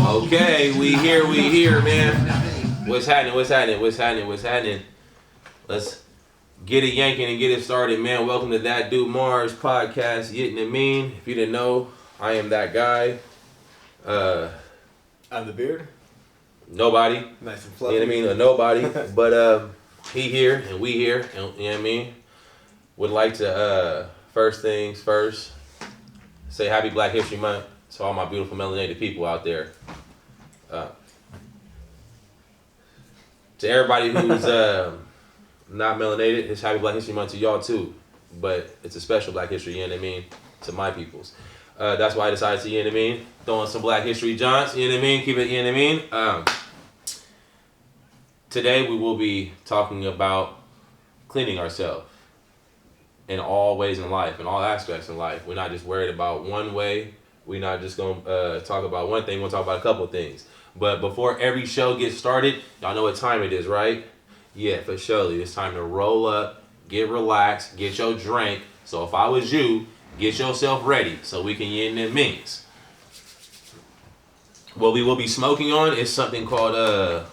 Okay, we here, man. What's happening? Let's get it yanking and get it started, man. Welcome to That Dude Mars podcast, Yittin' and Mean. If you didn't know, I am that guy. I'm the beard. Nobody. Nice and fluffy. You know what I mean? A nobody. But he here and we here. And, you know what I mean? Would like to, first things first, say Happy Black History Month to all my beautiful melanated people out there. To everybody who's not melanated, it's Happy Black History Month to y'all too. But it's a special Black History, you know what I mean, to my peoples. That's why I decided to, you know what I mean, throw in some Black History jaunts, you know what I mean, keep it, you know what I mean. Today we will be talking about cleaning ourselves in all ways in life, in all aspects in life. We're not just worried about one way. We're not just going to talk about one thing. We'll talk about a couple of things. But before every show gets started, y'all know what time it is, right? Yeah, for surely. It's time to roll up, get relaxed, get your drink. So if I was you, get yourself ready so we can yin and mings. What we will be smoking on is something called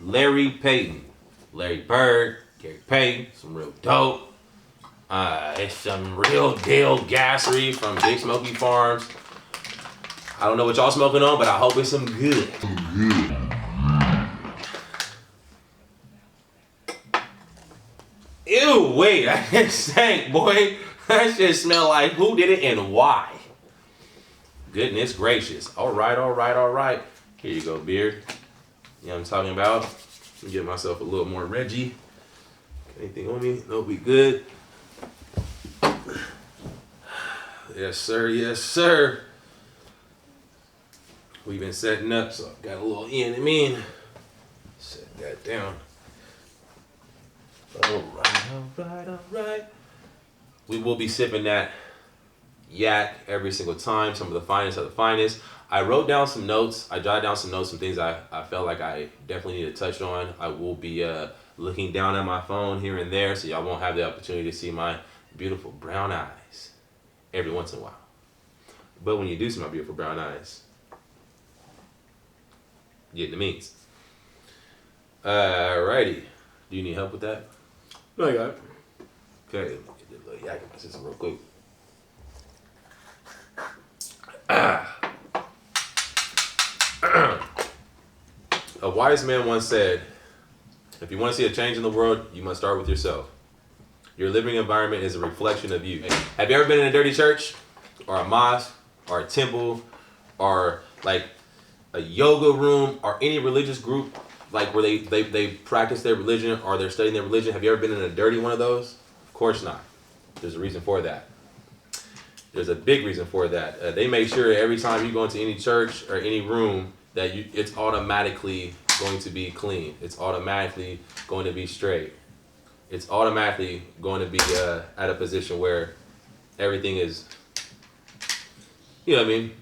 Larry Payton. Larry Bird, Gary Payton, some real dope. It's some real deal gassery from Big Smoky Farms. I don't know what y'all smoking on, but I hope it's some good. Ew, wait, that stank, boy. That shit smell like who did it and why? Goodness gracious. All right. Here you go, beard. You know what I'm talking about? Let me get myself a little more Reggie. Anything on me? No, we good. Yes, sir. We've been setting up, so I've got a little in and mean. Set that down. All right. We will be sipping that yak every single time, some of the finest of the finest. I wrote down some notes. I jotted down some notes, some things I felt like I definitely need to touch on. I will be looking down at my phone here and there, so y'all won't have the opportunity to see my beautiful brown eyes every once in a while. But when you do see my beautiful brown eyes, get the means. Alrighty. Do you need help with that? No, I got it. Okay, let me get this little yak in my system real quick. A wise man once said, if you want to see a change in the world, you must start with yourself. Your living environment is a reflection of you. Have you ever been in a dirty church or a mosque or a temple or like a yoga room or any religious group like where they practice their religion or they're studying their religion? Have you ever been in a dirty one of those? Of course not. There's a reason for that. There's a big reason for that. They make sure every time you go into any church or any room that it's automatically going to be clean. It's automatically going to be straight. It's automatically going to be at a position where everything is, you know what I mean,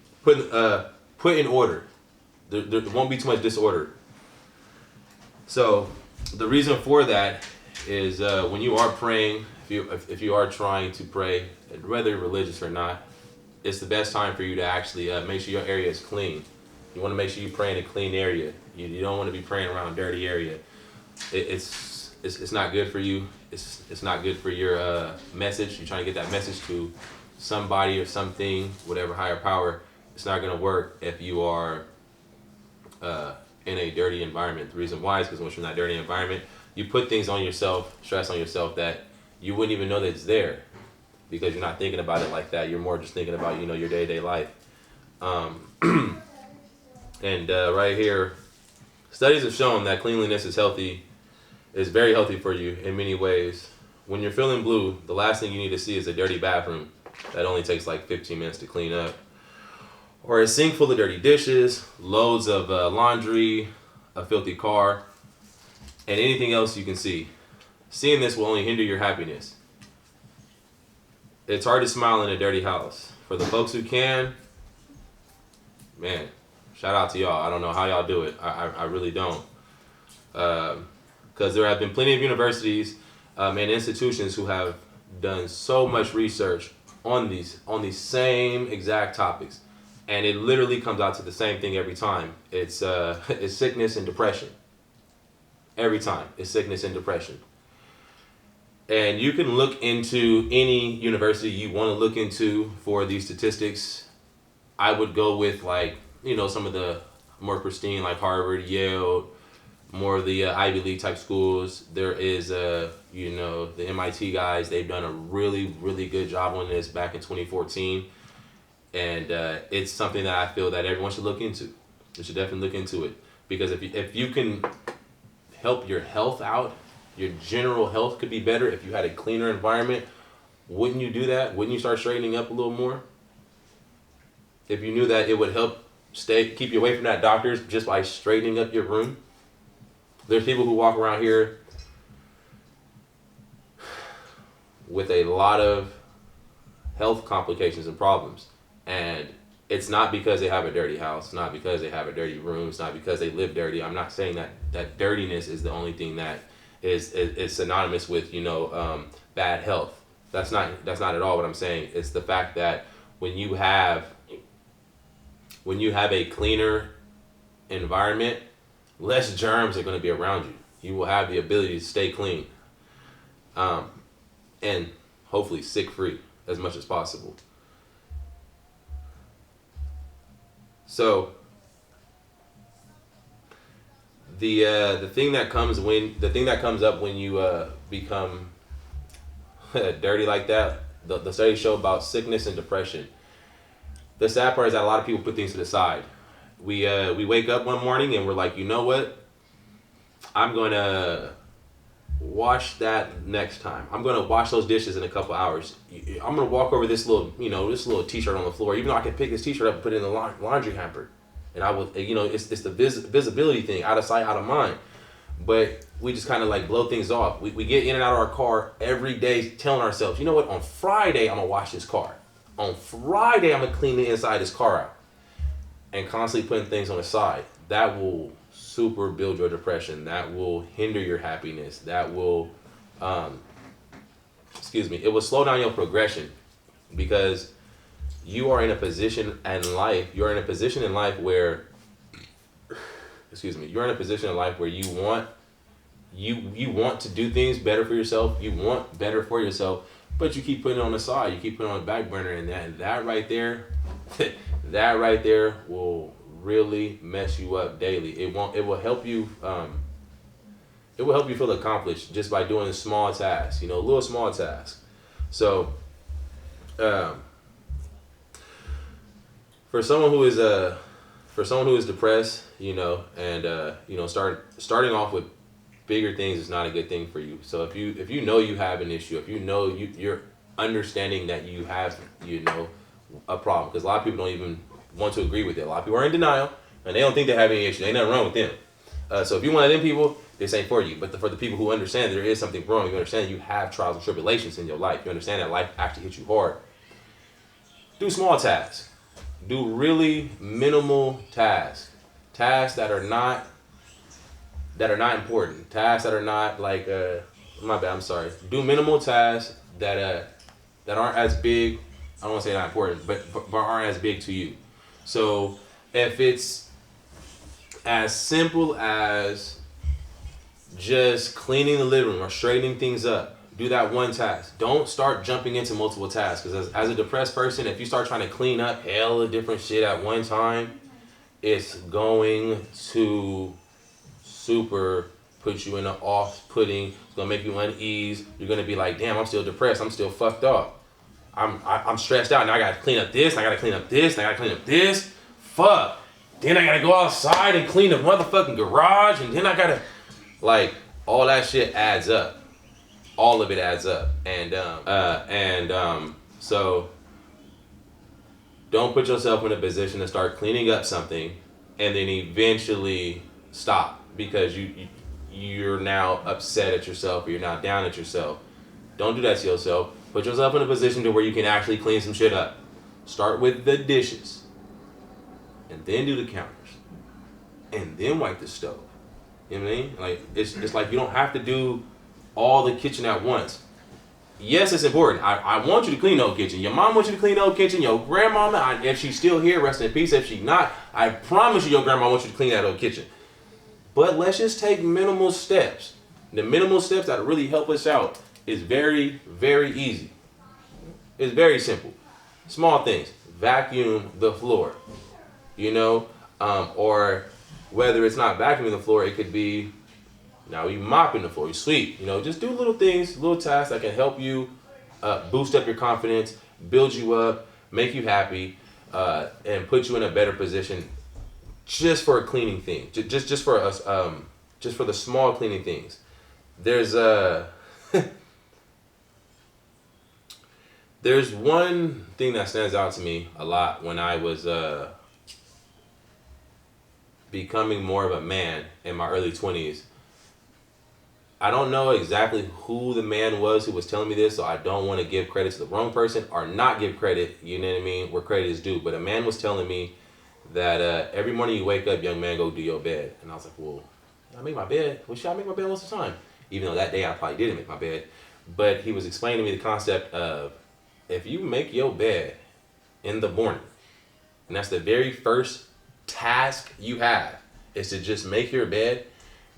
put in order. There won't be too much disorder. So the reason for that is when you are praying, if you are trying to pray, whether you're religious or not, it's the best time for you to actually make sure your area is clean. You want to make sure you pray in a clean area. You don't want to be praying around a dirty area. It's not good for you. It's not good for your message. You're trying to get that message to somebody or something, whatever higher power. It's not going to work if you are in a dirty environment. The reason why is because once you're in that dirty environment, you put things on yourself, stress on yourself that you wouldn't even know that it's there because you're not thinking about it like that. You're more just thinking about, your day-to-day life. And right here, studies have shown that cleanliness is very healthy for you in many ways. When you're feeling blue, the last thing you need to see is a dirty bathroom that only takes like 15 minutes to clean up. Or a sink full of dirty dishes, loads of laundry, a filthy car, and anything else you can see. Seeing this will only hinder your happiness. It's hard to smile in a dirty house. For the folks who can, man, shout out to y'all. I don't know how y'all do it. I really don't. Because there have been plenty of universities and institutions who have done so much research on these same exact topics. And it literally comes out to the same thing every time. It's it's sickness and depression. Every time, it's sickness and depression. And you can look into any university you want to look into for these statistics. I would go with like, some of the more pristine like Harvard, Yale, more of the Ivy League type schools. There is, the MIT guys. They've done a really, really good job on this back in 2014. And it's something that I feel that everyone should look into. You should definitely look into it. Because if you can help your health out, your general health could be better if you had a cleaner environment. Wouldn't you do that? Wouldn't you start straightening up a little more? If you knew that it would help keep you away from that doctors just by straightening up your room. There's people who walk around here with a lot of health complications and problems. And it's not because they have a dirty house, it's not because they have a dirty room, it's not because they live dirty. I'm not saying that dirtiness is the only thing that is synonymous with bad health. That's not at all what I'm saying. It's the fact that when you have a cleaner environment, less germs are going to be around you. You will have the ability to stay clean, and hopefully sick free as much as possible. So the thing that comes up when you become dirty like that, the studies show about sickness and depression. The sad part is that a lot of people put things to the side. We wake up one morning and we're like, you know what? I'm gonna wash that next time. I'm gonna wash those dishes in a couple hours. I'm gonna walk over this little t-shirt on the floor, even though I can pick this t-shirt up and put it in the laundry hamper. And I will, it's the visibility thing, out of sight, out of mind. But we just kind of like blow things off. We get in and out of our car every day telling ourselves, you know what, on Friday, I'm gonna wash this car. On Friday, I'm gonna clean the inside of this car out. And constantly putting things on the side. That will super build your depression. That will hinder your happiness. That will, it will slow down your progression, because you are in a position in life. You're in a position in life where, you're in a position in life where you want to do things better for yourself. You want better for yourself, but you keep putting it on the side. You keep putting it on the back burner, and that right there, that right there will really mess you up daily. It will help you. It will help you feel accomplished just by doing small tasks. Little small tasks. So, for someone who is depressed, starting off with bigger things is not a good thing for you. So if you know you have an issue, if you're understanding that you have a problem, because a lot of people don't even want to agree with it. A lot of people are in denial and they don't think they have any issue. Ain't nothing wrong with them. So if you're one of them people, this ain't for you. But for the people who understand there is something wrong, you understand you have trials and tribulations in your life, you understand that life actually hits you hard, do small tasks. Do really minimal tasks. Tasks that are not important. Tasks that are not like my bad, I'm sorry. Do minimal tasks that aren't as big. I don't want to say not important, but aren't as big to you. So if it's as simple as just cleaning the living room or straightening things up, do that one task. Don't start jumping into multiple tasks, because as a depressed person, if you start trying to clean up hella different shit at one time, it's going to super put you in an off-putting. It's gonna make you unease. You're gonna be like, damn, I'm still depressed. I'm still fucked up. I'm stressed out. Now I gotta clean up this. And I gotta clean up this. And I gotta clean up this. Fuck. Then I gotta go outside and clean the motherfucking garage. And then I gotta, all that shit adds up. All of it adds up. So don't put yourself in a position to start cleaning up something and then eventually stop because you're now upset at yourself or you're now down at yourself. Don't do that to yourself. Put yourself in a position to where you can actually clean some shit up. Start with the dishes and then do the counters and then wipe the stove. You know what I mean? It's like you don't have to do all the kitchen at once. yes, it's important. I want you to clean the whole kitchen. Your mom wants you to clean the whole kitchen. Your grandmama, if she's still here, rest in peace. If she's not, I promise you your grandma wants you to clean that whole kitchen. But let's just take minimal steps. The minimal steps that really help us out is very, very easy. It's very simple. Small things. Vacuum the floor. Or whether it's not vacuuming the floor, it could be now you mopping the floor, you sweep. Just do little things, little tasks that can help you boost up your confidence, build you up, make you happy, and put you in a better position just for a cleaning thing. Just for us, just for the small cleaning things. There's there's one thing that stands out to me a lot when I was becoming more of a man in my early 20s. I don't know exactly who the man was who was telling me this, so I don't want to give credit to the wrong person or not give credit, you know what I mean, where credit is due. But a man was telling me that every morning you wake up, young man, go do your bed. And I was like, well, I make my bed. Well, should I make my bed most of the time? Even though that day I probably didn't make my bed. But he was explaining to me the concept of if you make your bed in the morning, and that's the very first task you have, is to just make your bed,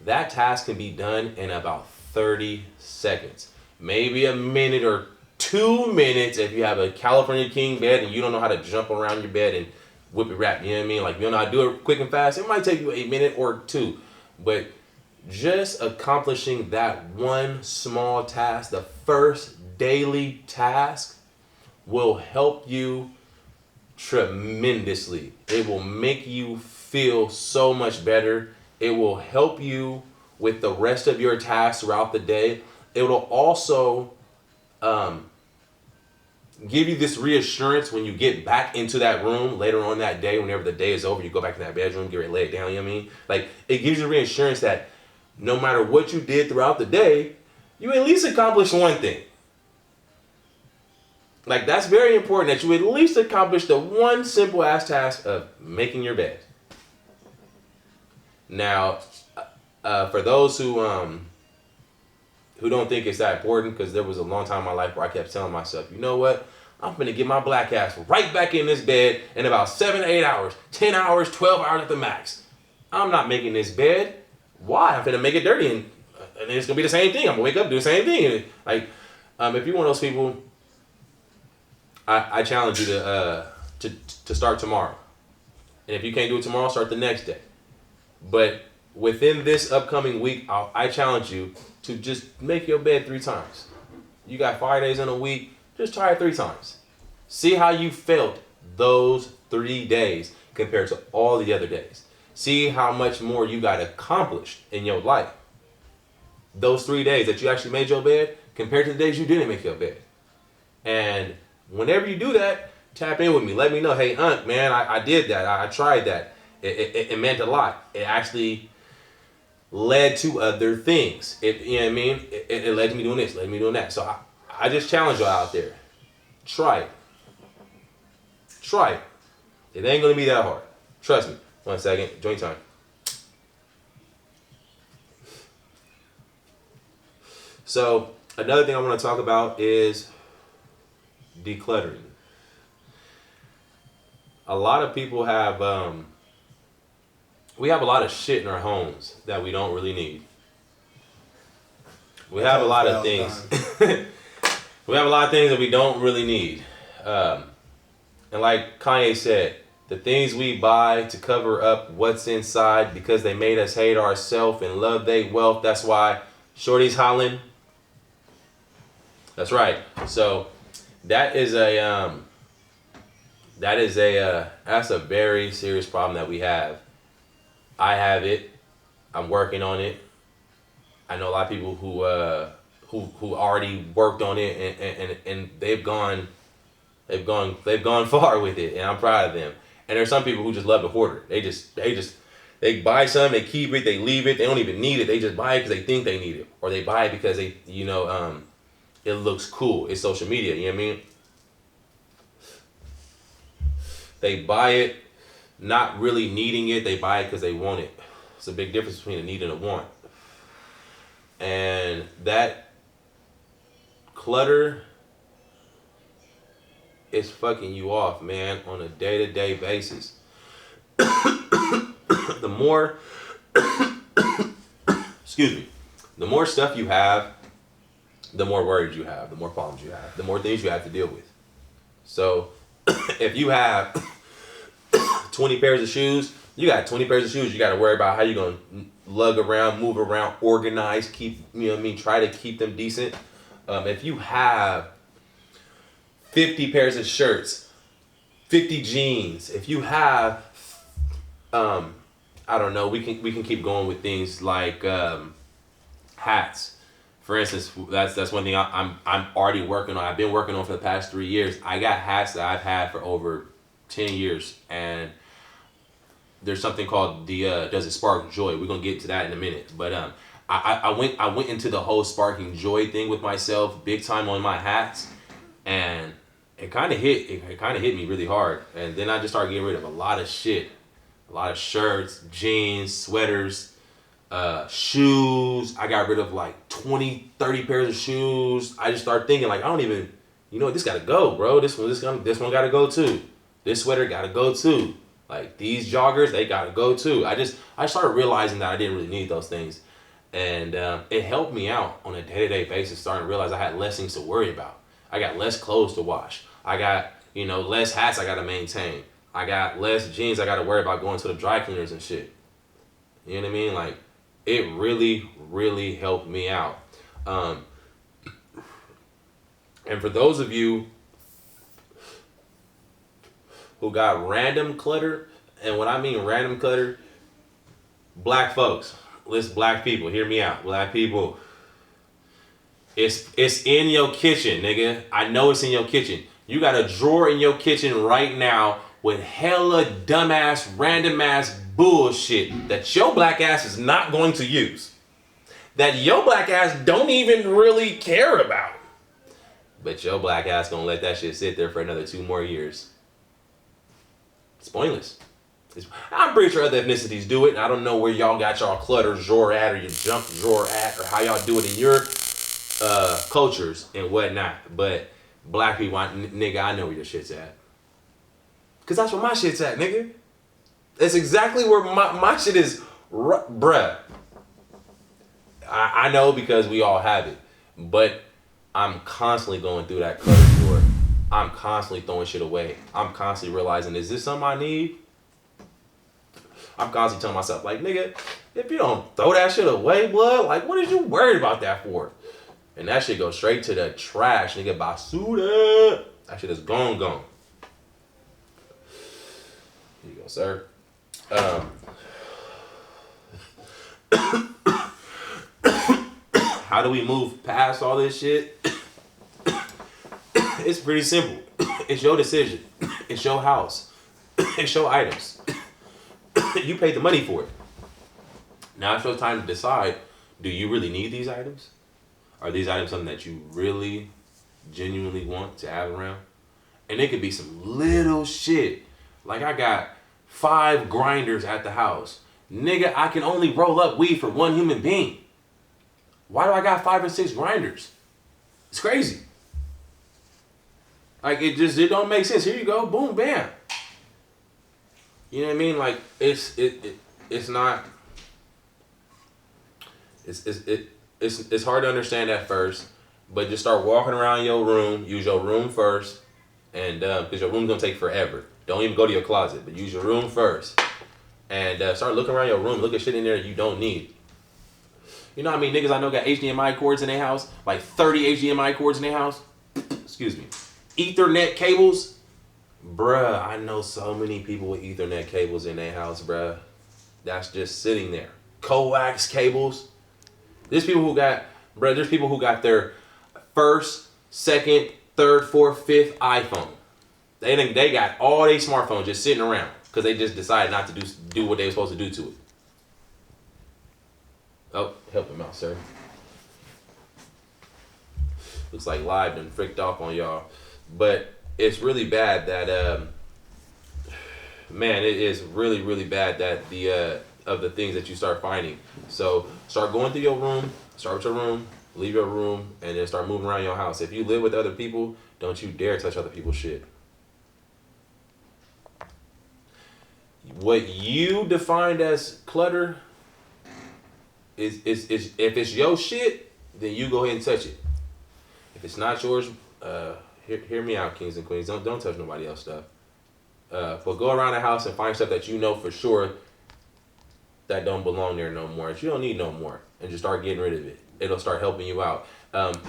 that task can be done in about 30 seconds. Maybe a minute or 2 minutes if you have a California King bed and you don't know how to jump around your bed and whip it wrap, you know what I mean? Like, you don't know how to do it quick and fast. It might take you a minute or two. But just accomplishing that one small task, the first daily task, will help you tremendously. It will make you feel so much better. It will help you with the rest of your tasks throughout the day. It will also give you this reassurance when you get back into that room later on that day, whenever the day is over, you go back to that bedroom, get ready to lay it down, you know what I mean? Like, it gives you reassurance that no matter what you did throughout the day, you at least accomplished one thing. Like, that's very important, that you at least accomplish the one simple ass task of making your bed. Now, for those who don't think it's that important, because there was a long time in my life where I kept telling myself, you know what? I'm going to get my black ass right back in this bed in about 7 to 8 hours, 10 hours, 12 hours at the max. I'm not making this bed. Why? I'm going to make it dirty, and it's going to be the same thing. I'm going to wake up, do the same thing. Like, if you're one of those people, I challenge you to start tomorrow. And if you can't do it tomorrow, start the next day. But within this upcoming week, I challenge you to just make your bed 3 times. You got 5 days in a week, just try it 3 times. See how you felt those 3 days compared to all the other days. See how much more you got accomplished in your life. Those 3 days that you actually made your bed compared to the days you didn't make your bed. And whenever you do that, tap in with me. Let me know, hey, Unc, man, I did that. I tried that. It meant a lot. It actually led to other things. You know what I mean? It led to me doing this, led to me doing that. So I just challenge y'all out there. Try it. Try it. It ain't going to be that hard. Trust me. 1 second. Joint time. So another thing I want to talk about is decluttering. A lot of people have, we have a lot of shit in our homes that we don't really need. We have a lot of things. We have a lot of things that we don't really need. And like Kanye said, the things we buy to cover up what's inside because they made us hate ourselves and love they wealth. That's why Shorty's hollering. That's right. So that's a very serious problem that we have. I have it. I'm working on it. I know a lot of people who already worked on it and they've gone far with it, and I'm proud of them. And there's some people who just love to hoard it. They buy something, they keep it, they leave it, they don't even need it. They just buy it because they think they need it, or they buy it because they it looks cool. It's social media. You know what I mean? They buy it not really needing it. They buy it because they want it. It's a big difference between a need and a want. And that clutter is fucking you off, man, on a day-to-day basis. The more, excuse me, the more stuff you have, the more worries you have, the more problems you have, the more things you have to deal with. So if you have 20 pairs of shoes, you got 20 pairs of shoes. You got to worry about how you're going to lug around, move around, organize, keep, try to keep them decent. If you have 50 pairs of shirts, 50 jeans, if you have, I don't know, we can keep going with things like hats. For instance, that's one thing I'm already working on. I've been working on for the past 3 years. I got hats that I've had for over 10 years, and there's something called the does it spark joy? We're gonna get to that in a minute. But I went into the whole sparking joy thing with myself big time on my hats, and it kind of hit me really hard. And then I just started getting rid of a lot of shit, a lot of shirts, jeans, sweaters, shoes. I got rid of like 20, 30 pairs of shoes. I just started thinking like, I don't even, this gotta go, bro. This one gotta go too. This sweater gotta go too. Like these joggers, they gotta go too. I started realizing that I didn't really need those things. And it helped me out on a day-to-day basis, starting to realize I had less things to worry about. I got less clothes to wash. I got, less hats I gotta maintain. I got less jeans I gotta worry about going to the dry cleaners and shit. You know what I mean? Like, it really, really helped me out. And for those of you who got random clutter, and when I mean random clutter, black folks, listen, black people, hear me out. Black people, it's in your kitchen, nigga. I know it's in your kitchen. You got a drawer in your kitchen right now with hella dumbass, random ass bullshit that your black ass is not going to use. That your black ass don't even really care about. But your black ass gonna let that shit sit there for another 2 more years. It's pointless. I'm pretty sure other ethnicities do it. I don't know where y'all got y'all clutter drawer at or your junk drawer at or how y'all do it in your cultures and whatnot. But black people, nigga, I know where your shit's at. Because that's where my shit's at, nigga. That's exactly where my shit is, bruh. I know because we all have it. But I'm constantly going through that clutter drawer. I'm constantly throwing shit away. I'm constantly realizing, is this something I need? I'm constantly telling myself, like, nigga, if you don't throw that shit away, blood, like, what is you worried about that for? And that shit goes straight to the trash, nigga, basura. That shit is gone. Here you go, sir. How do we move past all this shit? It's pretty simple. It's your decision. It's your house. It's your items. You paid the money for it. Now it's your time to decide, do you really need these items? Are these items something that you really, genuinely want to have around? And it could be some little shit. Like I got 5 grinders at the house. Nigga, I can only roll up weed for 1 human being. Why do I got 5 and 6 grinders? It's crazy. Like it don't make sense. Here you go, boom, bam. You know what I mean? Like it's hard to understand at first, but just start walking around your room. Use your room first, and because your room's gonna take forever. Don't even go to your closet, but use your room first, and start looking around your room. Look at shit in there you don't need. You know how many niggas I know got HDMI cords in their house? Like 30 HDMI cords in their house. Excuse me. Ethernet cables. Bruh, I know so many people with Ethernet cables in their house, bruh. That's just sitting there. Coax cables. There's people who got their first, second, third, fourth, fifth iPhone. They got all their smartphones just sitting around because they just decided not to do what they were supposed to do to it. Oh, help him out, sir. Looks like live done fricked off on y'all. But it's really bad that, man, it is really, really bad that of the things that you start finding. So start going through your room, start with your room, leave your room, and then start moving around your house. If you live with other people, don't you dare touch other people's shit. What you defined as clutter is if it's your shit, then you go ahead and touch it. If it's not yours, hear me out, kings and queens. Don't touch nobody else's stuff. But go around the house and find stuff that you know for sure that don't belong there no more. That you don't need no more, and just start getting rid of it. It'll start helping you out.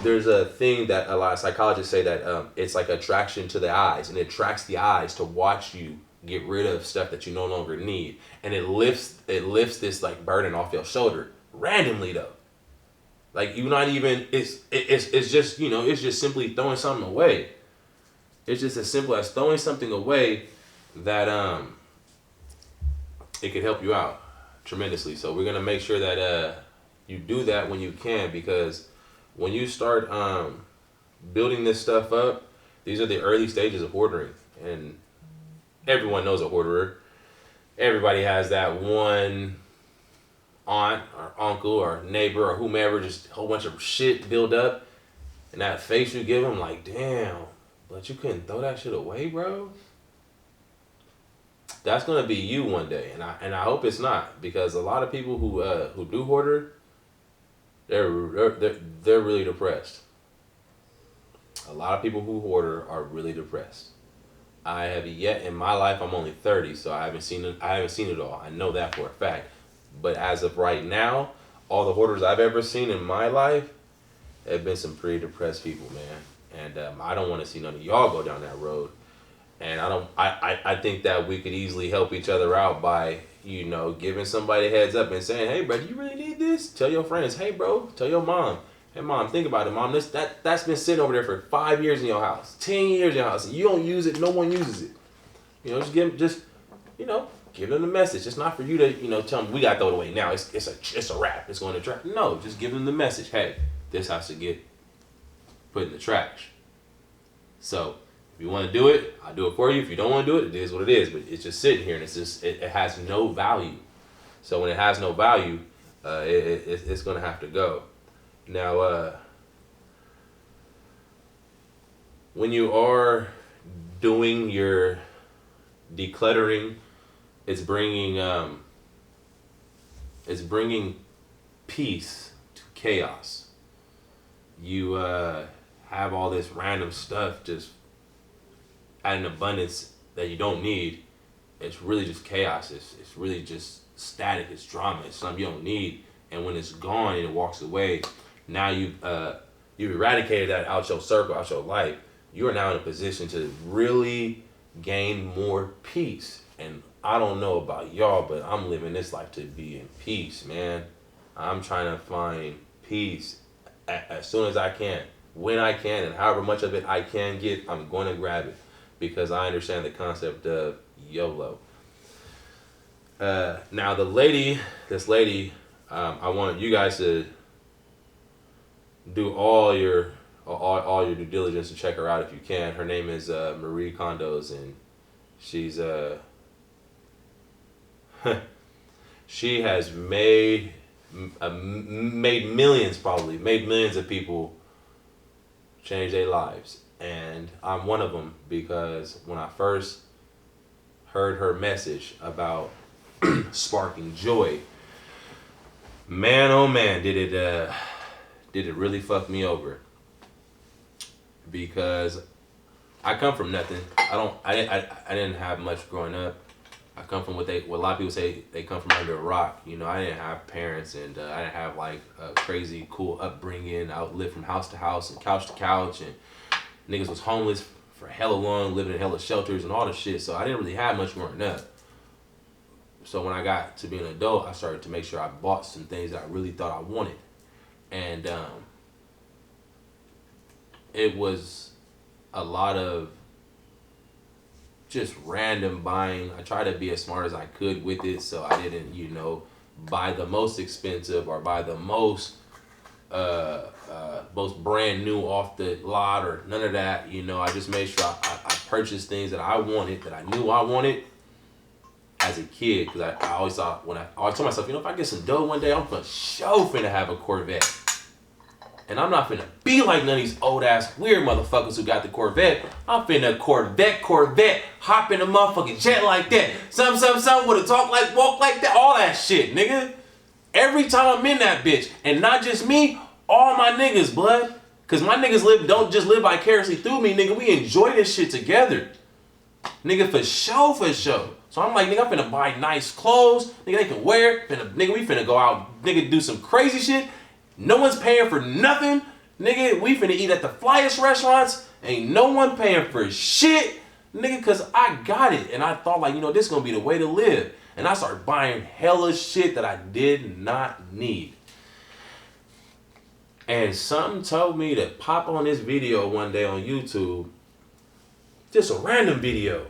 There's a thing that a lot of psychologists say that it's like attraction to the eyes, and it attracts the eyes to watch you get rid of stuff that you no longer need, and it lifts this like burden off your shoulder randomly though. Like you're not even it's just it's just simply throwing something away. It's just as simple as throwing something away that it could help you out tremendously. So we're gonna make sure that you do that when you can, because when you start building this stuff up, these are the early stages of hoarding, and everyone knows a hoarder. Everybody has that one aunt or uncle or neighbor or whomever, just a whole bunch of shit build up, and that face you give them, like, damn, but you couldn't throw that shit away, bro. That's gonna be you one day, and I hope it's not, because a lot of people who do hoarder, they're really depressed. A lot of people who hoarder are really depressed. I have yet in my life. I'm only 30, so I haven't seen it all. I know that for a fact. But as of right now, all the hoarders I've ever seen in my life have been some pretty depressed people, man. And I don't want to see none of y'all go down that road. And I think that we could easily help each other out by, giving somebody a heads up and saying, hey, bro, do you really need this? Tell your friends, hey, bro, tell your mom. Hey, mom, think about it, mom. That's been sitting over there for 5 years in your house, 10 years in your house, and you don't use it. No one uses it. Give them the message. It's not for you to, tell them we got to throw it away now. It's a wrap. It's going to trash. No, just give them the message. Hey, this has to get put in the trash. So if you want to do it, I'll do it for you. If you don't want to do it, it is what it is. But it's just sitting here, and it has no value. So when it has no value, it's going to have to go. Now, when you are doing your decluttering, it's bringing peace to chaos. You have all this random stuff just at an abundance that you don't need. It's really just chaos. It's really just static. It's drama. It's something you don't need. And when it's gone and it walks away, now you've eradicated that out your circle, out your life. You are now in a position to really gain more peace. And I don't know about y'all, but I'm living this life to be in peace, man. I'm trying to find peace as soon as I can, when I can, and however much of it I can get, I'm going to grab it, because I understand the concept of YOLO. Now this lady, I want you guys to do all your due diligence to check her out if you can. Her name is Marie Kondo's, and she's she has made millions of people change their lives, and I'm one of them, because when I first heard her message about sparking joy, man, oh man, did it really fuck me over, because I come from nothing. I didn't have much growing up. I come from what a lot of people say they come from under a rock. I didn't have parents, and I didn't have like a crazy cool upbringing. I would live from house to house and couch to couch, and niggas was homeless for hella long, living in hella shelters and all the shit. So I didn't really have much growing up. So when I got to be an adult, I started to make sure I bought some things that I really thought I wanted. And it was a lot of just random buying. I tried to be as smart as I could with it, so I didn't, buy the most expensive or buy the most brand new off the lot or none of that. I just made sure I purchased things that I wanted, that I knew I wanted as a kid, because I always thought, I always told myself, if I get some dough one day, I'm for sure finna have a Corvette. And I'm not finna be like none of these old ass weird motherfuckers who got the Corvette. I'm finna Corvette, hop in a motherfucking jet like that. Some with a talk like, walk like that, all that shit, nigga. Every time I'm in that bitch. And not just me, all my niggas, blood. Cause my niggas don't just live vicariously through me, nigga. We enjoy this shit together. Nigga, for sure. So I'm like, nigga, I'm finna buy nice clothes. Nigga, they can wear. Nigga, we finna go out, nigga, do some crazy shit. No one's paying for nothing. Nigga, we finna eat at the flyest restaurants. Ain't no one paying for shit. Nigga, cause I got it. And I thought like, this is gonna be the way to live. And I started buying hella shit that I did not need. And something told me to pop on this video one day on YouTube. Just a random video.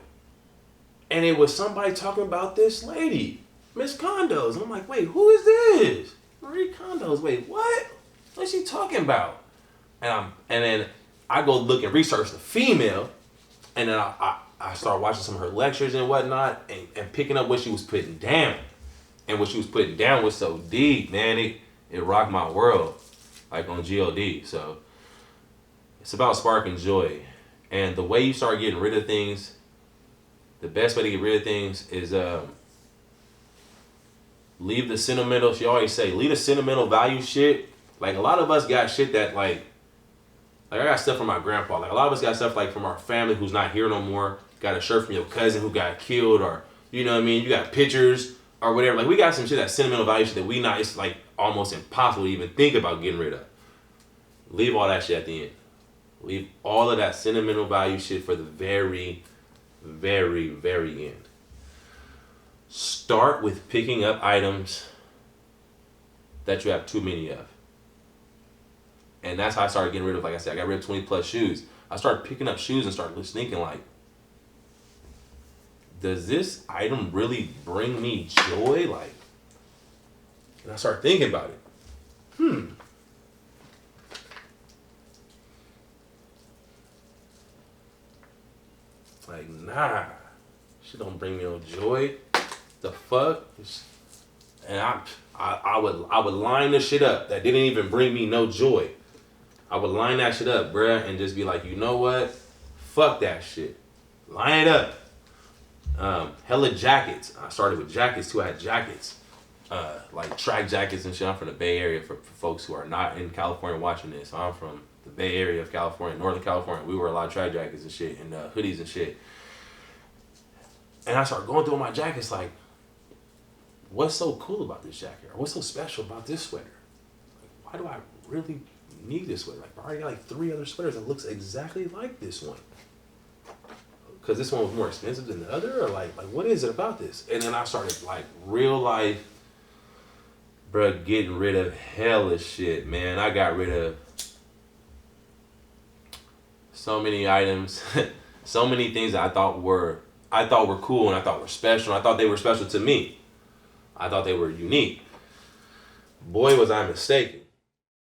And it was somebody talking about this lady, Miss Condos. And I'm like, wait, who is this? Marie Condos. Wait, what? What's she talking about? And then I go look and research the female. And then I start watching some of her lectures and whatnot and picking up what she was putting down. And what she was putting down was so deep, man. It rocked my world, like on GOD. So it's about sparking joy. And the way you start getting rid of things, the best way to get rid of things is leave the sentimental, she always say, leave the sentimental value shit. Like a lot of us got shit that like I got stuff from my grandpa. Like a lot of us got stuff like from our family who's not here no more. Got a shirt from your cousin who got killed, or you know what I mean? You got pictures or whatever. Like we got some shit that's sentimental value shit that it's like almost impossible to even think about getting rid of. Leave all that shit at the end. Leave all of that sentimental value shit for the very, very, very end. Start with picking up items that you have too many of. And that's how I started getting rid of, like I said, I got rid of 20 plus shoes. I started picking up shoes and started thinking like, does this item really bring me joy? Like, and I started thinking about it. Like, nah, shit don't bring me no joy. The fuck? And I would line the shit up that didn't even bring me no joy. I would line that shit up, bruh, and just be like, you know what? Fuck that shit. Line it up. Hella jackets. I started with jackets too. I had jackets. Like track jackets and shit. I'm from the Bay Area for folks who are not in California watching this. I'm from the Bay Area of California, Northern California. We wear a lot of track jackets and shit, and hoodies and shit. And I started going through my jackets like, what's so cool about this jacket? Or what's so special about this sweater? Like, why do I really need this sweater? Like, I already got like 3 other sweaters that looks exactly like this one. Because this one was more expensive than the other? Or like what is it about this? And then I started like real life, bruh, getting rid of hella shit, man. I got rid of so many items, so many things that I thought were cool and I thought were special. I thought they were special to me. I thought they were unique. Boy, was I mistaken.